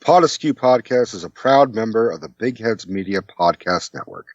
PodAskew Podcast is a proud member of the Big Heads Media Podcast Network.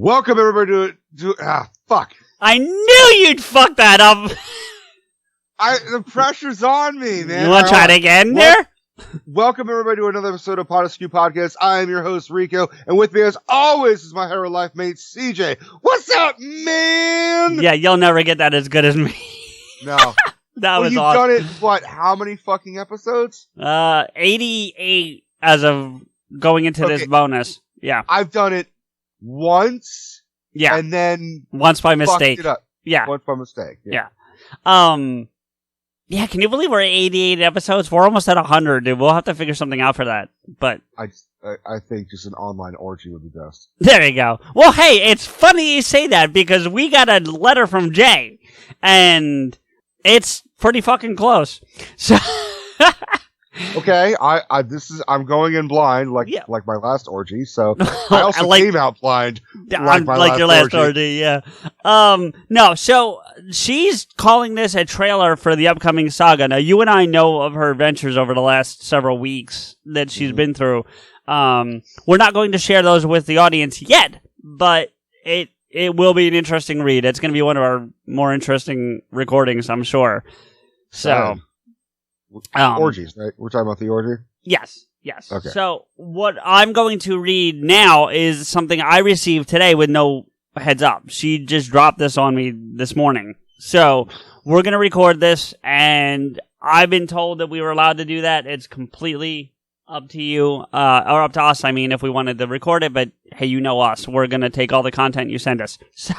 Welcome everybody to fuck. I knew you'd fuck that up. The pressure's on me, man. You want to try it again there? Welcome everybody to another episode of PodAskew Podcast. I am your host, Rico, and with me as always is my hero life mate, CJ. What's up, man? Yeah, you'll never get that as good as me. No. That was you've awesome. done it, what, how many fucking episodes? 88 as of going into this bonus. Yeah. I've done it once. Yeah. And then once by mistake. Fucked it up. Yeah. Once by mistake. Yeah. Yeah, can you believe we're at 88 episodes? We're almost at 100, dude. We'll have to figure something out for that. But I think just an online orgy would be best. There you go. Well, hey, it's funny you say that because we got a letter from Jay, and it's pretty fucking close. So okay, I'm going in blind like my last orgy, so I also came out blind like your last orgy. Yeah. No, so she's calling this a trailer for the upcoming saga. Now, you and I know of her adventures over the last several weeks that she's been through. We're not going to share those with the audience yet, but it will be an interesting read. It's going to be one of our more interesting recordings, I'm sure. So. Orgies, right? We're talking about the orgy? Yes. Okay. So what I'm going to read now is something I received today with no heads up. She just dropped this on me this morning. So we're going to record this, and I've been told that we were allowed to do that. It's completely up to you, or up to us, I mean, if we wanted to record it, but hey, you know us. We're going to take all the content you send us. So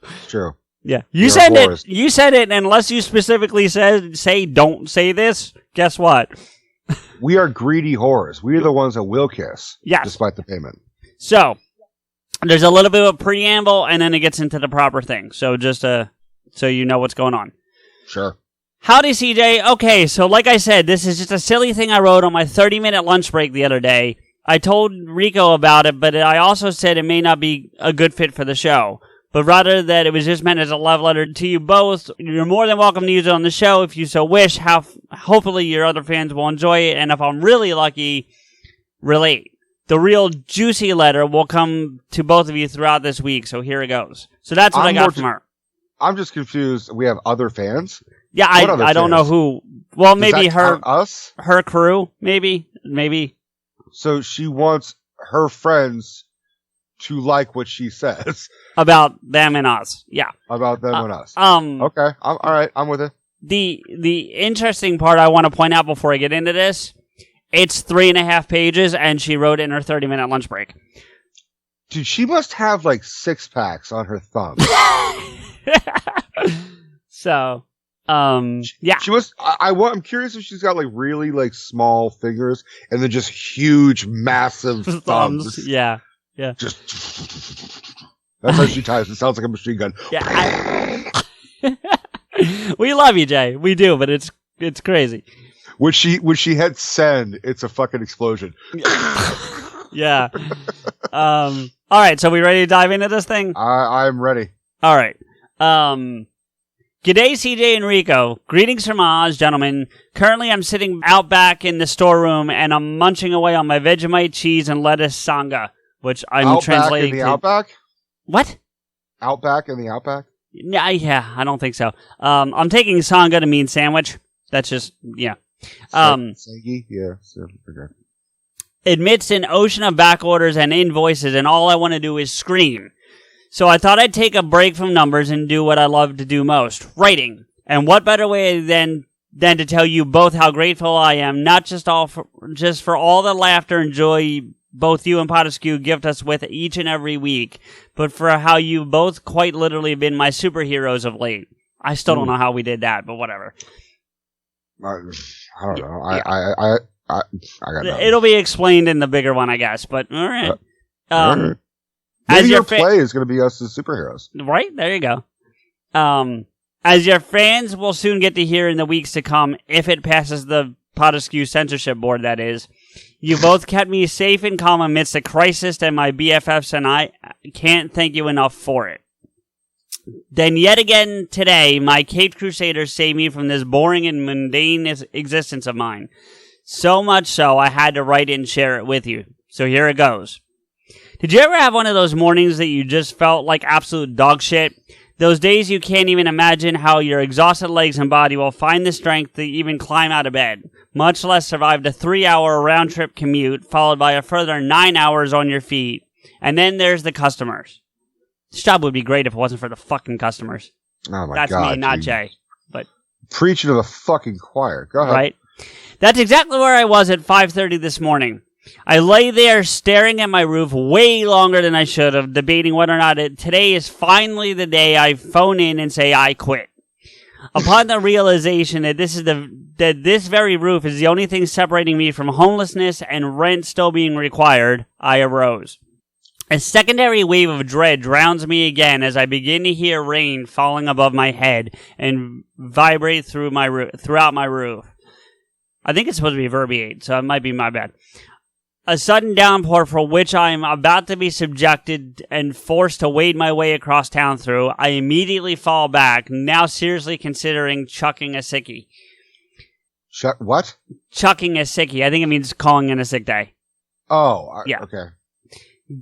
it's true. Yeah, you said it. You said it, and unless you specifically say don't say this, guess what? We are greedy whores. We are the ones that will kiss, despite the payment. So there's a little bit of a preamble, and then it gets into the proper thing. So just so you know what's going on. Sure. Howdy, CJ. Okay, so like I said, this is just a silly thing I wrote on my 30-minute lunch break the other day. I told Rico about it, but I also said it may not be a good fit for the show. But rather that it was just meant as a love letter to you both. You're more than welcome to use it on the show if you so wish. Hopefully your other fans will enjoy it, and if I'm really lucky, relate. The real juicy letter will come to both of you throughout this week, so here it goes. So that's what I got from her. I'm just confused. We have other fans? Yeah, I don't know who. Well, maybe us? Her crew, maybe. So she wants her friends to like what she says. About them and us. Yeah. About them and us. Okay. All right. I'm with it. The interesting part I want to point out before I get into this, it's 3.5 pages, and she wrote it in her 30-minute lunch break. Dude, she must have like 6-packs on her thumb. So, yeah. She must. I'm curious if she's got like really like small fingers and then just huge, massive thumbs. Yeah. Just. That's how she types. It sounds like a machine gun. Yeah. We love you, Jay. We do, but it's crazy. When she hits send, it's a fucking explosion. Yeah. All right. So we ready to dive into this thing? I'm ready. All right. G'day, CJ and Rico. Greetings from Oz, gentlemen. Currently, I'm sitting out back in the storeroom, and I'm munching away on my Vegemite cheese and lettuce sanga, which I'm translating to... Outback? What? Outback in the Outback? Yeah, I don't think so. I'm taking sanga to mean sandwich. That's just, yeah. Sangi? Yeah. Okay. Amidst an ocean of back orders and invoices, and all I want to do is scream. So I thought I'd take a break from numbers and do what I love to do most, writing. And what better way than to tell you both how grateful I am, not just for all the laughter and joy both you and PodAskew gift us with each and every week, but for how you both quite literally have been my superheroes of late. I still don't know how we did that, but whatever. I don't know. Yeah. I got nothing. It'll be explained in the bigger one, I guess. But all right. All right. Maybe your play is going to be us as superheroes. Right? There you go. As your fans will soon get to hear in the weeks to come, if it passes the PodAskew censorship board, that is. You both kept me safe and calm amidst the crisis, and my BFFs and I can't thank you enough for it. Then yet again today, my Caped Crusaders saved me from this boring and mundane existence of mine. So much so, I had to write it and share it with you. So here it goes. Did you ever have one of those mornings that you just felt like absolute dog shit? Those days you can't even imagine how your exhausted legs and body will find the strength to even climb out of bed, much less survive the 3-hour round-trip commute, followed by a further 9 hours on your feet. And then there's the customers. This job would be great if it wasn't for the fucking customers. Oh my God. That's me, not Jay. But preaching to the fucking choir. Go ahead. Right? That's exactly where I was at 5:30 this morning. I lay there staring at my roof way longer than I should have, debating whether or not today is finally the day I phone in and say I quit. Upon the realization that this very roof is the only thing separating me from homelessness and rent still being required, I arose. A secondary wave of dread drowns me again as I begin to hear rain falling above my head and vibrate throughout my roof. I think it's supposed to be verbiate, so it might be my bad. A sudden downpour for which I am about to be subjected and forced to wade my way across town through. I immediately fall back, now seriously considering chucking a sickie. What? Chucking a sickie. I think it means calling in a sick day. Oh, yeah. Okay.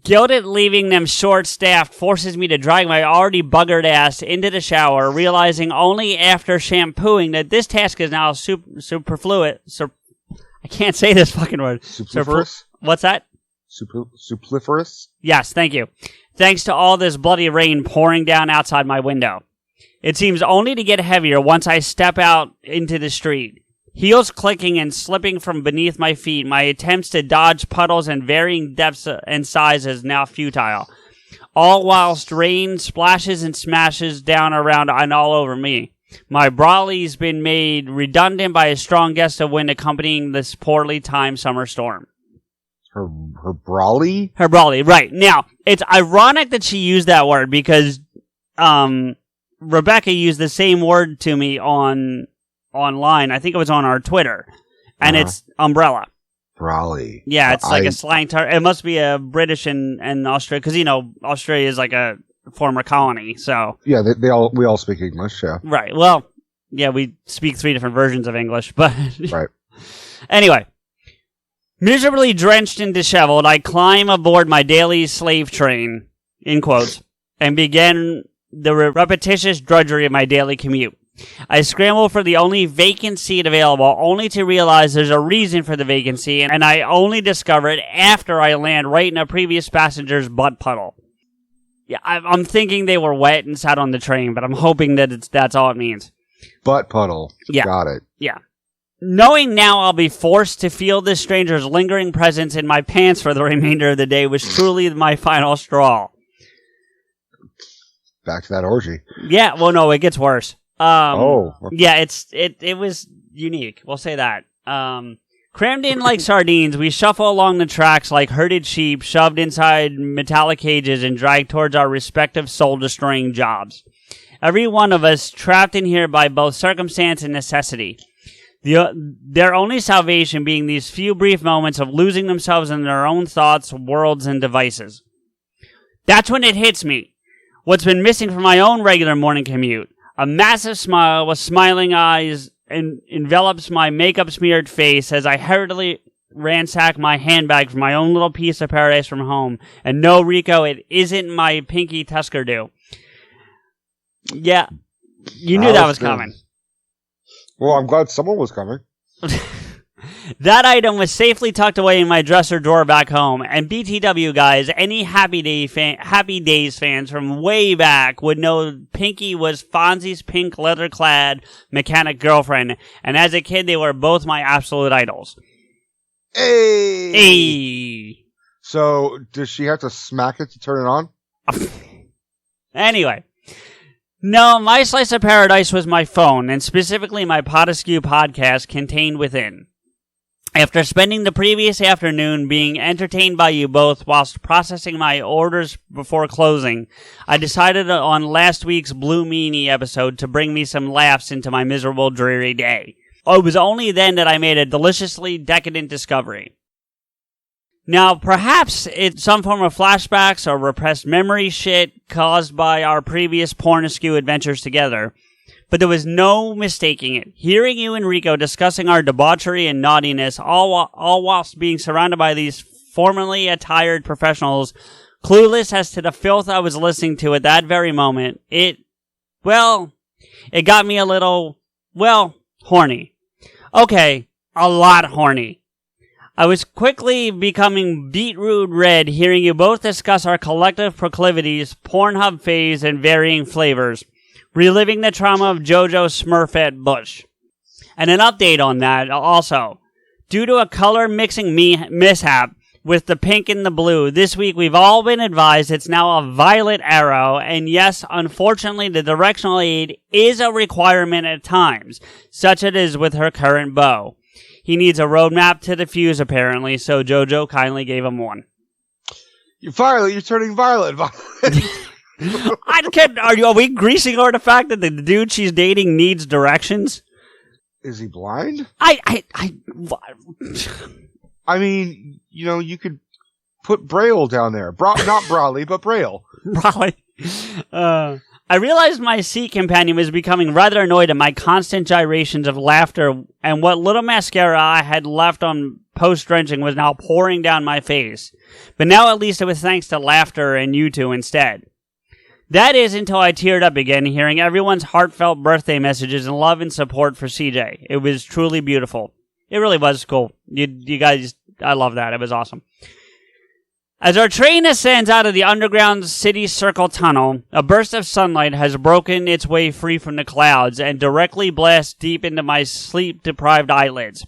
Guilt at leaving them short-staffed forces me to drag my already buggered ass into the shower, realizing only after shampooing that this task is now superfluous. I can't say this fucking word. Superfluous? What's that? Superfluous? Yes, thank you. Thanks to all this bloody rain pouring down outside my window. It seems only to get heavier once I step out into the street. Heels clicking and slipping from beneath my feet, my attempts to dodge puddles in varying depths and sizes now futile. All whilst rain splashes and smashes down around and all over me. My brolly's been made redundant by a strong gust of wind accompanying this poorly timed summer storm. Her brolly? Her brolly, right. Now, it's ironic that she used that word because Rebecca used the same word to me online. I think it was on our Twitter. And it's umbrella. Brolly. Yeah, it's like a slang term. It must be a British and Australia, because, Australia is like a former colony, so... Yeah, we all speak English, yeah. Right, well, yeah, we speak 3 different versions of English, but... Right. Anyway, miserably drenched and disheveled, I climb aboard my daily slave train, in quotes, and begin the repetitious drudgery of my daily commute. I scramble for the only vacant seat available, only to realize there's a reason for the vacancy, and I only discover it after I land right in a previous passenger's butt puddle. Yeah, I'm thinking they were wet and sat on the train, but I'm hoping that that's all it means. Butt puddle. Yeah. Got it. Yeah. Knowing now I'll be forced to feel this stranger's lingering presence in my pants for the remainder of the day was truly my final straw. Back to that orgy. Yeah, well, no, it gets worse. Okay. Yeah, it was unique. We'll say that. Crammed in like sardines, we shuffle along the tracks like herded sheep, shoved inside metallic cages and dragged towards our respective soul-destroying jobs. Every one of us trapped in here by both circumstance and necessity. Their only salvation being these few brief moments of losing themselves in their own thoughts, worlds, and devices. That's when it hits me. What's been missing from my own regular morning commute. A massive smile with smiling eyes envelops my makeup-smeared face as I hurriedly ransack my handbag for my own little piece of paradise from home. And no, Rico, it isn't my pinky Tusker do. Yeah, you knew that was coming. Well, I'm glad someone was coming. That item was safely tucked away in my dresser drawer back home. And BTW guys, any Happy Days fans from way back would know Pinky was Fonzie's pink leather-clad mechanic girlfriend. And as a kid, they were both my absolute idols. Hey! So, does she have to smack it to turn it on? Anyway. No, my slice of paradise was my phone, and specifically my PodAskew podcast contained within. After spending the previous afternoon being entertained by you both whilst processing my orders before closing, I decided on last week's Blue Meanie episode to bring me some laughs into my miserable, dreary day. It was only then that I made a deliciously decadent discovery. Now, perhaps it's some form of flashbacks or repressed memory shit caused by our previous PodAskew adventures together, but there was no mistaking it. Hearing you and Rico discussing our debauchery and naughtiness, all whilst being surrounded by these formerly attired professionals, clueless as to the filth I was listening to at that very moment, it got me a little, horny. Okay, a lot horny. I was quickly becoming beetroot red hearing you both discuss our collective proclivities, Pornhub phase, and varying flavors, reliving the trauma of JoJo Smurfette Bush. And an update on that also. Due to a color mixing mishap with the pink and the blue, this week we've all been advised it's now a violet arrow, and yes, unfortunately the directional aid is a requirement at times, such it is with her current beau. He needs a roadmap to defuse, apparently, so JoJo kindly gave him one. You're turning violet. Are we greasing over the fact that the dude she's dating needs directions? Is he blind? I mean, you could put Braille down there. Not Brawley, but Braille. Brawley. I realized my sea companion was becoming rather annoyed at my constant gyrations of laughter, and what little mascara I had left on post-drenching was now pouring down my face. But now at least it was thanks to laughter and you two instead. That is until I teared up again, hearing everyone's heartfelt birthday messages and love and support for CJ. It was truly beautiful. It really was cool. You guys, I love that. It was awesome. As our train ascends out of the underground city circle tunnel, a burst of sunlight has broken its way free from the clouds and directly blasts deep into my sleep-deprived eyelids.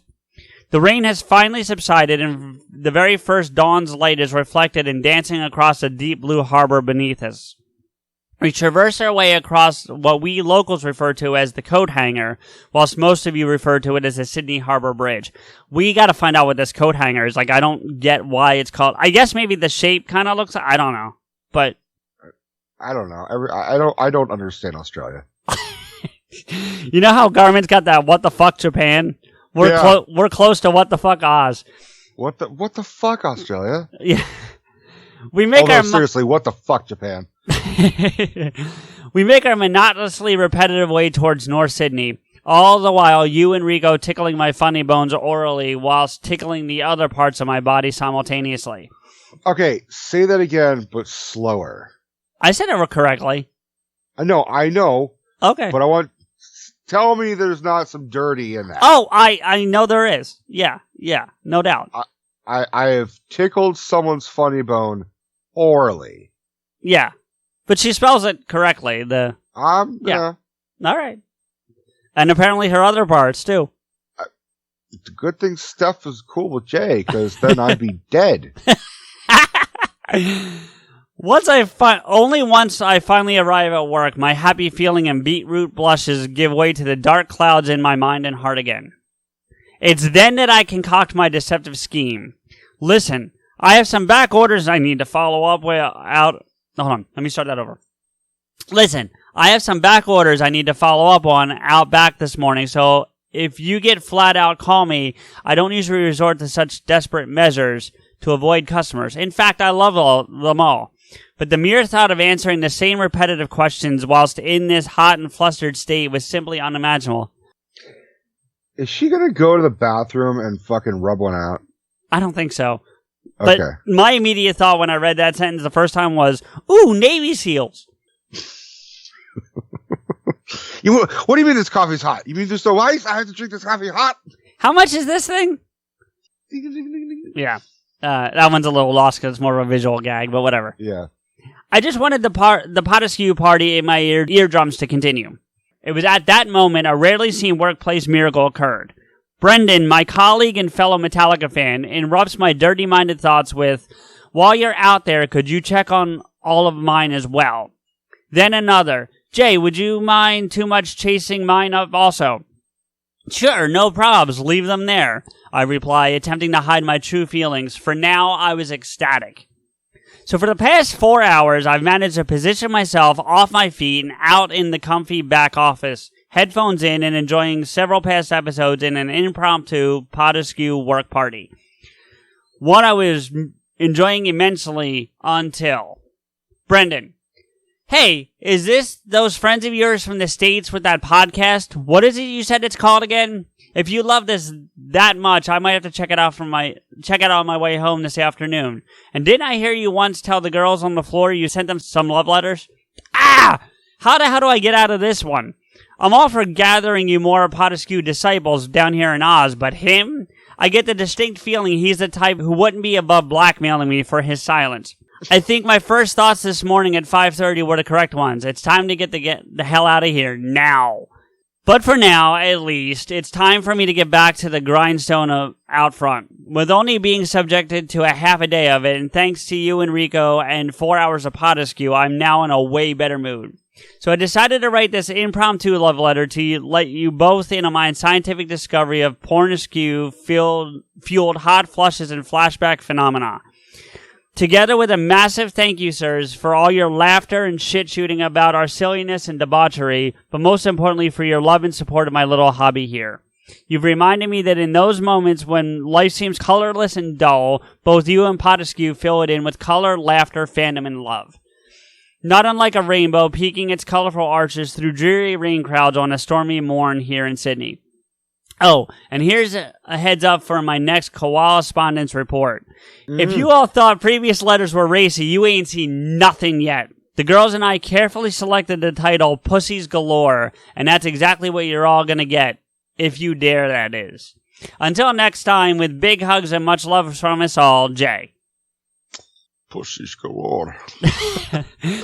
The rain has finally subsided, and the very first dawn's light is reflected and dancing across the deep blue harbor beneath us. We traverse our way across what we locals refer to as the coat hanger, whilst most of you refer to it as the Sydney Harbor Bridge. We gotta find out what this coat hanger is. I don't get why it's called. I guess maybe the shape kind of looks. I don't know, but I don't know. I don't understand Australia. You know how Garmin's got that "What the fuck Japan"? We're close to "What the fuck Oz." What the fuck Australia? Yeah, seriously, what the fuck Japan? We make our monotonously repetitive way towards North Sydney, all the while you and Rico tickling my funny bones orally whilst tickling the other parts of my body simultaneously. Okay, say that again, but slower. I said it correctly. I know. Okay. But tell me there's not some dirty in that. Oh, I know there is. Yeah, no doubt. I have tickled someone's funny bone orally. Yeah. But she spells it correctly. Yeah. All right. And apparently her other parts, too. It's a good thing Steph is cool with Jay, because then I'd be dead. Once I finally arrive at work, my happy feeling and beetroot blushes give way to the dark clouds in my mind and heart again. It's then that I concoct my deceptive scheme. Listen, I have some back orders I need to follow up with out... Hold on, let me start that over. Listen, I have some back orders I need to follow up on out back this morning, so if you get flat out call me, I don't usually resort to such desperate measures to avoid customers. In fact, I love them all. But the mere thought of answering the same repetitive questions whilst in this hot and flustered state was simply unimaginable. Is she going to go to the bathroom and fucking rub one out? I don't think so. Okay. But my immediate thought when I read that sentence the first time was, ooh, Navy SEALs. What do you mean this coffee's hot? You mean there's no ice? I have to drink this coffee hot? How much is this thing? Yeah. That one's a little lost because it's more of a visual gag, but whatever. Yeah. I just wanted the PodAskew party in my eardrums to continue. It was at that moment a rarely seen workplace miracle occurred. Brendan, my colleague and fellow Metallica fan, interrupts my dirty-minded thoughts with, while you're out there, could you check on all of mine as well? Then another, Jay, would you mind too much chasing mine up also? Sure, no probs. Leave them there, I reply, attempting to hide my true feelings. For now, I was ecstatic. So for the past 4 hours, I've managed to position myself off my feet and out in the comfy back office, headphones in, and enjoying several past episodes in an impromptu PodAskew work party. One I was enjoying immensely until... Brendan. Hey, is this those friends of yours from the States with that podcast? What is it you said it's called again? If you love this that much, I might have to check it out on my way home this afternoon. And didn't I hear you once tell the girls on the floor you sent them some love letters? How the hell do I get out of this one? I'm all for gathering you more PodAskew disciples down here in Oz, but him? I get the distinct feeling he's the type who wouldn't be above blackmailing me for his silence. I think my first thoughts this morning at 5:30 were the correct ones. It's time to get the hell out of here now. But for now, at least, it's time for me to get back to the grindstone out front. With only being subjected to a half a day of it, and thanks to you, Enrico, and 4 hours of PodAskew, I'm now in a way better mood. So I decided to write this impromptu love letter to let you both in on my scientific discovery of PornAskew fueled hot flushes and flashback phenomena. Together with a massive thank you, sirs, for all your laughter and shit-shooting about our silliness and debauchery, but most importantly for your love and support of my little hobby here. You've reminded me that in those moments when life seems colorless and dull, both you and PodAskew fill it in with color, laughter, fandom, and love. Not unlike a rainbow peeking its colorful arches through dreary rain clouds on a stormy morn here in Sydney. Oh, and here's a heads up for my next correspondence report. If you all thought previous letters were racy, you ain't seen nothing yet. The girls and I carefully selected the title Pussies Galore, and that's exactly what you're all gonna get. If you dare, that is. Until next time, with big hugs and much love from us all, Jay. Pussies Galore.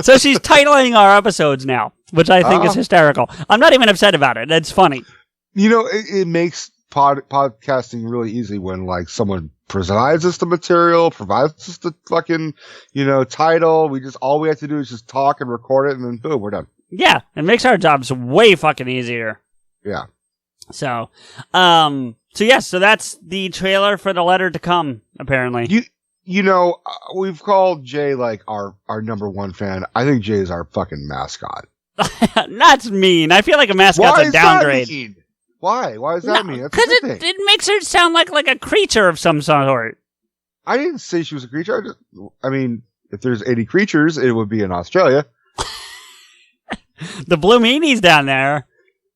So she's titling our episodes now, which I think is hysterical. I'm not even upset about it. That's funny. You know, it makes podcasting really easy when, like, someone provides us the material, provides us the fucking, title. All we have to do is just talk and record it, and then boom, we're done. Yeah, it makes our jobs way fucking easier. Yeah. So that's the trailer for the letter to come, apparently. We've called Jay, like, our number one fan. I think Jay is our fucking mascot. That's mean. I feel like a mascot's a downgrade. That mean? Why? Why does that mean? Because it makes her sound like a creature of some sort. I didn't say she was a creature. If there's 80 creatures, it would be in Australia. The Blue Meanie's down there.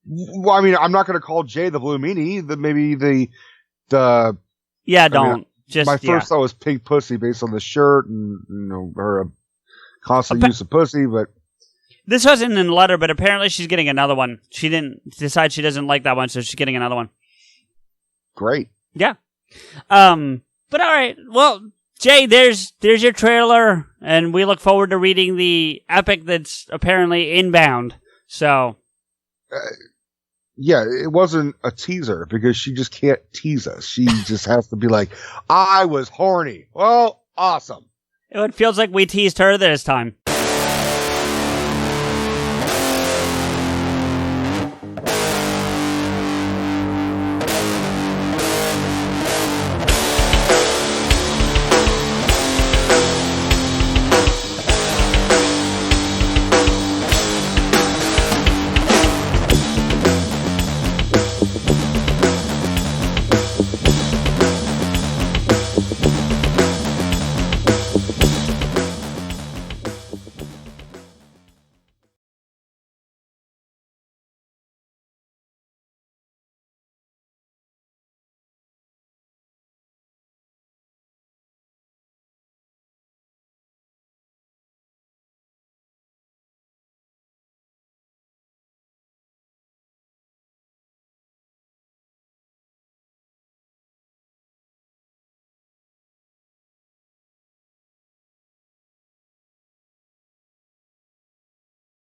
Well, I'm not going to call Jay the Blue Meanie. My first thought was Pink Pussy based on the shirt and her constant use of pussy, but. This wasn't in the letter, but apparently she's getting another one. She didn't decide she doesn't like that one, so she's getting another one. Great. Yeah. But all right. Well, Jay, there's your trailer, and we look forward to reading the epic that's apparently inbound. So. Yeah, it wasn't a teaser because she just can't tease us. She just has to be like, I was horny. Well, awesome. It feels like we teased her this time.